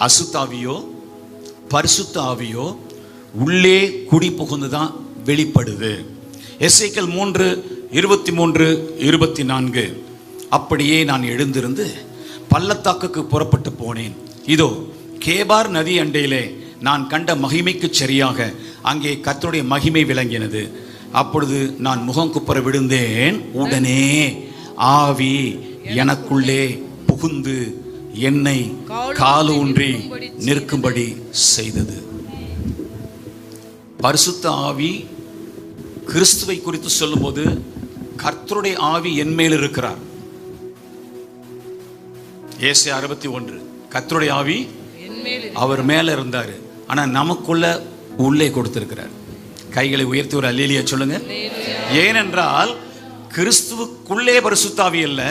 அசுத்தாவியோ பரிசுத்த ஆவியோ உள்ளே குடி புகுந்துதான் வெளிப்படுது. எசேக்கியேல் 3:23-24. அப்படியே நான் எழுந்திருந்து பள்ளத்தாக்குக்கு புறப்பட்டு போனேன். இதோ கேபார் நதி அண்டையிலே நான் கண்ட மகிமைக்கு சரியாக அங்கே கர்த்தருடைய மகிமை விளங்கினது. அப்பொழுது நான் முகங்குப்புற விழுந்தேன். உடனே ஆவி எனக்குள்ளே புகுந்து என்னை காலூன்றி நிற்கும்படி செய்தது. பரிசுத்த ஆவி கிறிஸ்துவை குறித்து சொல்லும்போது கர்த்தருடைய ஆவி என் மேல் இருக்கிறார். ஏசாயா 61. கர்த்தருடைய ஆவி அவர் மேல இருந்தாரு, ஆனா நமக்குள்ள உள்ளே கொடுத்திருக்கிறார். கைகளை உயர்த்தி ஒரு அல்லேலூயா சொல்லுங்க. ஏனென்றால் கிறிஸ்துவுக்குள்ளே பரிசுத்தாவி அல்ல,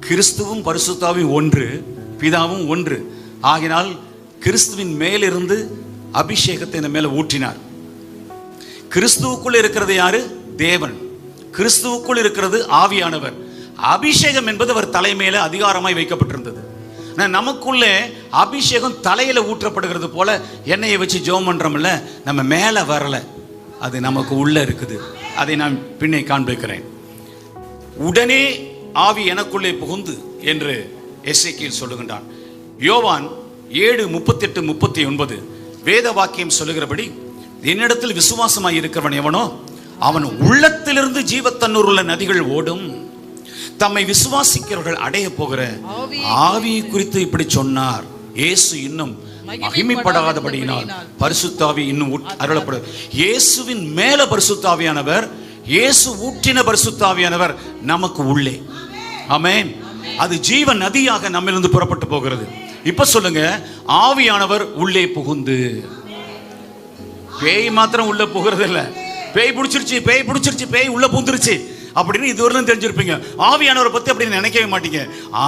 கிறிஸ்துவும் பரிசுத்தாவியும் ஒன்று, பிதாவும் ஒன்று. ஆகினால் கிறிஸ்துவின் மேலிருந்து அபிஷேகத்தை இந்த மேல ஊற்றினார். கிறிஸ்துவுக்குள் இருக்கிறது யாரு? தேவன். கிறிஸ்துவுக்குள் இருக்கிறது ஆவியானவர். அபிஷேகம் என்பது அவர் தலைமையில அதிகாரமாய் வைக்கப்பட்டிருந்தது. நமக்குள்ளே அபிஷேகம் தலையில ஊற்றப்படுகிறது போல எண்ணெயை வச்சு ஜெபம் பண்றோம்ல, நம்ம மேல வரல, அது நமக்கு உள்ள இருக்குது. அதை நான் பின்னே காண்பிக்கிறேன். உடனே ஆவி எனக்குள்ளே புகுந்து என்று எசேக்கியேல் சொல்லுகின்றான். யோவான் 7:38-39 வேத வாக்கியம் சொல்லுகிறபடி, என்னிடத்தில் விசுவாசமாய் இருக்கிறவன் எவனோ அவன் உள்ளத்திலிருந்து ஜீவத்தண்ணீர் உள்ள நதிகள் ஓடும். தம்மை விசுவாசிக்கிறவர்கள் அடைய போகிற ஆவியை குறித்து இப்படி சொன்னார். இயேசு இன்னும் மகிமைப்படாதபடியினால் பரிசுத்தாவி இன்னும் அருளப்படும். இயேசுவின் மேல பரிசுத்தாவியானவர், இயேசு ஊற்றின பரிசுத்தாவியானவர் நமக்கு உள்ளே. ஆமென். அது ஜீவ நதியாக நம்மிலிருந்து புறப்பட்டு போகிறது. இப்ப சொல்லுங்க, ஆவியானவர் உள்ளே புகுந்து. பேய் மாத்திரம் உள்ள புகிறது இல்ல. பேய் பிடிச்சிருச்சு, பேய் பிடிச்சிருச்சு, பேய் உள்ள புகுந்துருச்சு அப்படின்னு இதுவரையிலும் தெரிஞ்சிருப்பீங்க. ஆவியானவரை பத்தி அப்படி நினைக்கவே மாட்டீங்க.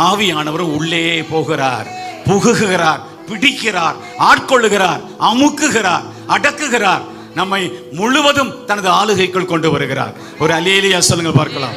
ஆவியானவர் உள்ளே போகிறார், புகுகிறார், பிடிக்கிறார், ஆட்கொள்ளுகிறார், அமுக்குகிறார், அடக்குகிறார், நம்மை முழுவதும் தனது ஆளுகைக்குள் கொண்டு வருகிறார். ஒரு அல்லேலூயா சொல்லுங்க பார்க்கலாம்.